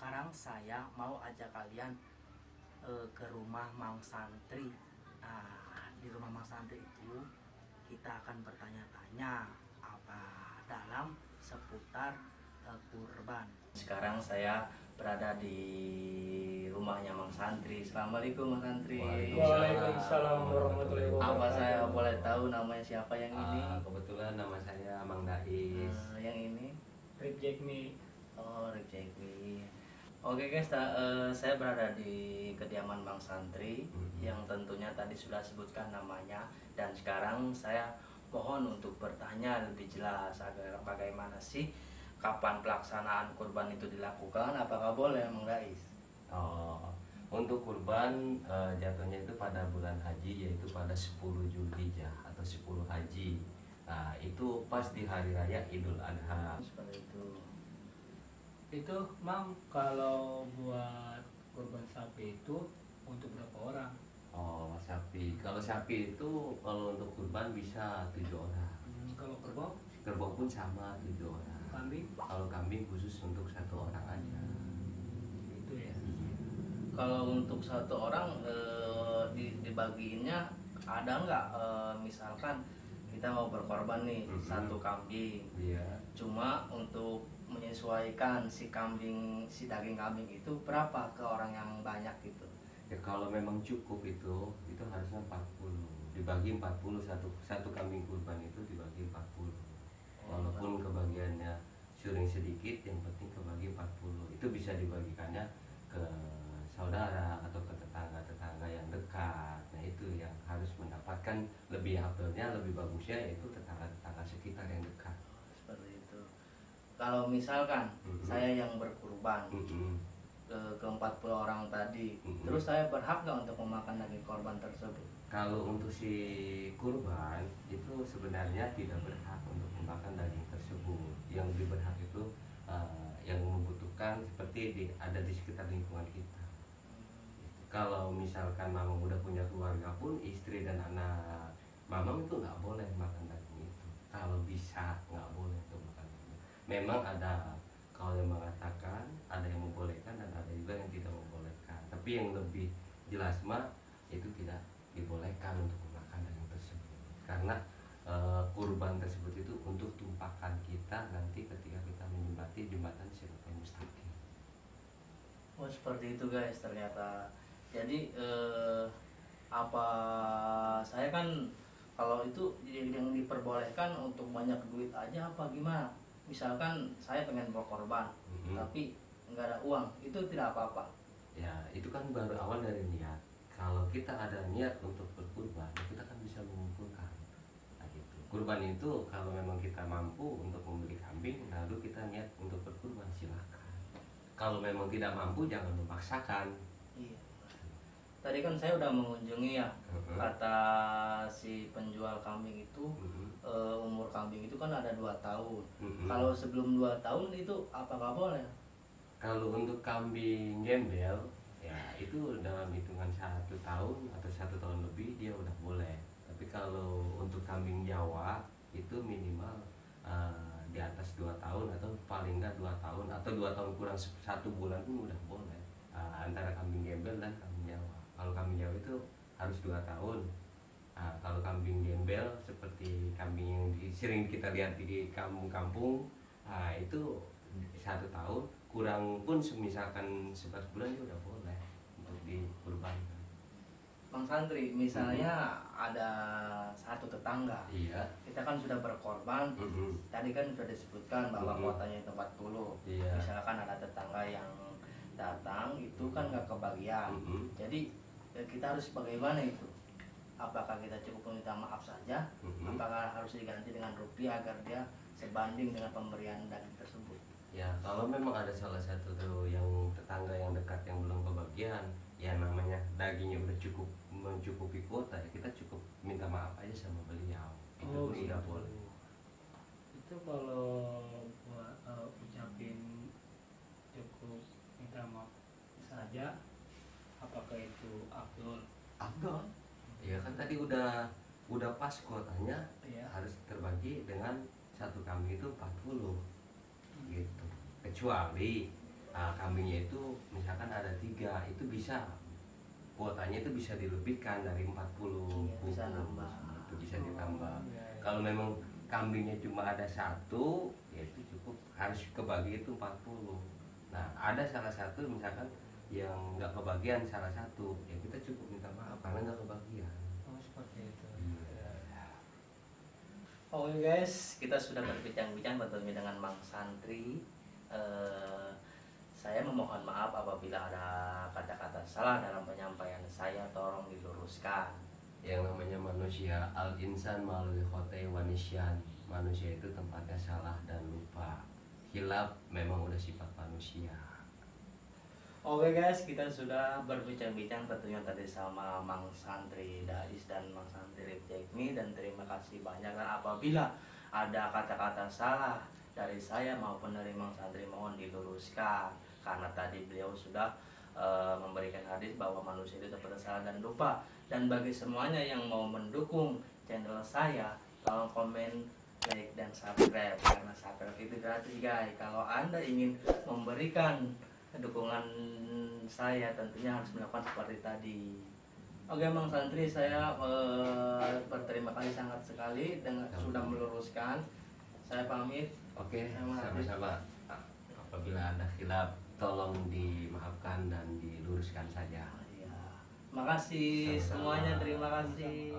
Sekarang saya mau ajak kalian ke rumah Mang Santri. Di rumah Mang Santri itu kita akan bertanya-tanya apa dalam seputar kurban. Sekarang saya berada di rumahnya Mang Santri. Assalamualaikum Mang Santri. Waalaikumsalam warahmatullahi wabarakatuh. Apa saya boleh tahu namanya siapa yang ini? Kebetulan nama saya Mang Dais. Yang ini? Reject me. Oh, Rejeki. Oke guys, saya berada di kediaman Mang Santri yang tentunya tadi sudah sebutkan namanya, dan sekarang saya mohon untuk bertanya lebih jelas agar bagaimana sih kapan pelaksanaan kurban itu dilakukan, apakah boleh Mang Dais? Untuk kurban jatuhnya itu pada bulan haji, yaitu pada 10 Zulhijjah atau 10 haji. Nah, itu pas di hari raya Idul Adha. Seperti itu. Itu Mam, kalau buat kurban sapi itu untuk berapa orang? Sapi. Kalau sapi itu kalau untuk kurban bisa 7 orang. Kalau kerbau? Kerbau pun sama 7 orang. Kambing? Kalau kambing khusus untuk 1 orang aja. Itu ya. Kalau untuk 1 orang dibagiinnya ada nggak? Misalkan kita mau berkorban nih 1 kambing, Iya. cuma untuk menyesuaikan si daging kambing itu berapa ke orang yang banyak gitu. Ya kalau memang cukup itu harusnya 40. Dibagi 40, satu kambing kurban itu dibagi 40. Walaupun kebagiannya sering sedikit, yang penting kebagi 40. Itu bisa dibagikannya ke saudara atau ke tetangga-tetangga yang dekat. Nah, itu yang harus mendapatkan lebih afdolnya, lebih bagusnya, yaitu tetangga-tetangga sekitar yang dekat. Seperti itu. Kalau misalkan saya yang berkurban ke 40 orang tadi, terus saya berhak nggak untuk memakan daging korban tersebut? Kalau untuk si kurban itu sebenarnya tidak berhak untuk memakan daging tersebut. Yang lebih berhak itu yang membutuhkan, seperti ada di sekitar lingkungan kita. Kalau misalkan mamang udah punya keluarga pun, istri dan anak mamang itu nggak boleh makan daging itu. Kalau bisa nggak boleh untuk makan daging. Memang ada kalau yang mengatakan, ada yang membolehkan dan ada juga yang tidak membolehkan. Tapi yang lebih jelas mah itu tidak dibolehkan untuk memakan daging tersebut. Karena kurban tersebut itu untuk tumpahan kita nanti ketika kita menyembati jembatan Siratal Mustaqim. Oh, seperti itu guys ternyata. Jadi saya kan kalau itu yang diperbolehkan untuk banyak duit aja apa gimana? Misalkan saya pengen berkorban tapi nggak ada uang, itu tidak apa-apa. Ya, itu kan baru awal dari niat. Kalau kita ada niat untuk berkurban, kita kan bisa mengumpulkan. Nah, gitu. Kurban itu kalau memang kita mampu untuk membeli kambing, lalu kita niat untuk berkurban, silakan. Kalau memang tidak mampu, jangan memaksakan. Iya. Tadi kan saya udah mengunjungi ya, kata si penjual kambing itu umur kambing itu kan ada 2 tahun. Kalau sebelum 2 tahun itu apakah boleh? Kalau untuk kambing gembel, ya itu dalam hitungan 1 tahun atau 1 tahun lebih dia udah boleh. Tapi kalau untuk kambing Jawa itu minimal di atas 2 tahun atau paling enggak 2 tahun atau 2 tahun kurang 1 bulan pun udah boleh. Antara kambing gembel dan kambing Jawa. Kalau kambing Jawa itu harus 2 tahun. Kalau kambing gembel seperti kambing yang sering kita lihat di kampung-kampung, itu 1 tahun kurang pun misalkan 11 bulan itu udah boleh untuk dikurbankan. Bang Santri, misalnya ada satu tetangga, Iya. kita kan sudah berkorban, tadi kan sudah disebutkan bahwa kuotanya itu 40. Iya. Misalkan ada tetangga yang datang itu kan nggak kebagian, jadi kita harus bagaimana itu? Apakah kita cukup meminta maaf saja? Apakah harus diganti dengan rupiah agar dia sebanding dengan pemberian daging tersebut? Ya, kalau memang ada salah satu tuh yang tetangga yang dekat yang belum kebagian, ya namanya dagingnya udah cukup mencukupi kuota, ya kita cukup minta maaf aja sama beliau. Itu pun tidak boleh. Itu kalau buat ucapin cukup minta maaf saja, apakah itu afdol? Afdol. Ya kan tadi udah pas kuotanya, Iya. harus terbagi dengan 1 kambing itu 40 gitu. Kecuali kambingnya itu misalkan ada 3, itu bisa kuotanya itu bisa dilebihkan dari 40 Iya, bisa bungkus. nambah. Itu bisa ditambah. Iya, iya. Kalau memang kambingnya cuma ada 1, ya itu cukup, harus kebagi itu 40. Nah, ada salah satu misalkan yang nggak kebagian salah satu, ya kita cukup minta maaf karena nggak kebagian. Oh, seperti itu. Oke guys, kita sudah berbincang-bincang tentunya dengan Mang Santri. Saya memohon maaf apabila ada kata-kata salah dalam penyampaian saya, tolong diluruskan. Yang namanya manusia, al insan melalui khotai wanisyan, manusia itu tempatnya salah dan lupa. Hilaf memang udah sifat manusia. Oke guys, kita sudah berbincang-bincang tentunya tadi sama Mang Santri Dais dan Mang Santri Tekni, dan terima kasih banyak. Dan apabila ada kata-kata salah dari saya maupun dari Mang Santri, mohon diluruskan karena tadi beliau sudah memberikan hadis bahwa manusia itu dapat salah dan lupa. Dan bagi semuanya yang mau mendukung channel saya, tolong komen, like, dan subscribe karena subscribe itu gratis guys. Kalau Anda ingin memberikan dukungan saya, tentunya harus melakukan seperti tadi. Oke Mang Santri, saya berterima kasih sangat sekali dengan sudah meluruskan. Saya pamit. Oke, Sama. sama-sama. Apabila ada khilaf, tolong dimaafkan dan diluruskan saja. Iya. Makasih Sama-sama. semuanya, terima kasih.